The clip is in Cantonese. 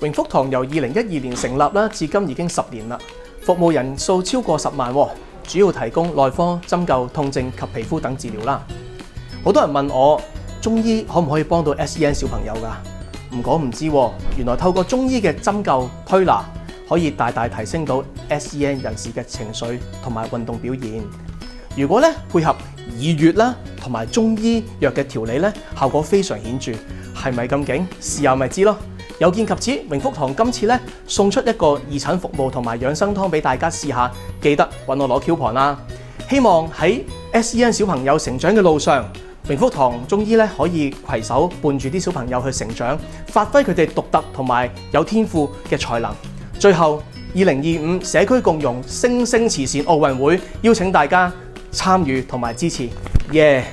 榮福堂由2012年成立啦，至今已經10年啦，服務人數超過10萬，主要提供內科、針灸、痛症及皮膚等治療啦。好多人問我，中醫可唔可以幫到 SEN 小朋友㗎？唔講唔知，原來透過中醫嘅針灸推拿，可以大大提升到 SEN 人士嘅情緒同埋運動表現。如果配合耳穴啦同埋中醫藥嘅調理效果非常顯著，係咪咁勁？試下咪知咯。有見及此，榮福堂今次送出一個義診服務同埋養生湯俾大家試下，記得揾我攞 coupon 啦。希望喺 SEN 小朋友成長嘅路上，榮福堂中醫可以攜手伴住啲小朋友去成長，發揮佢哋獨特同埋有天賦嘅才能。最後，2025社區共融星星慈善奧運會邀請大家參與同埋支持，耶！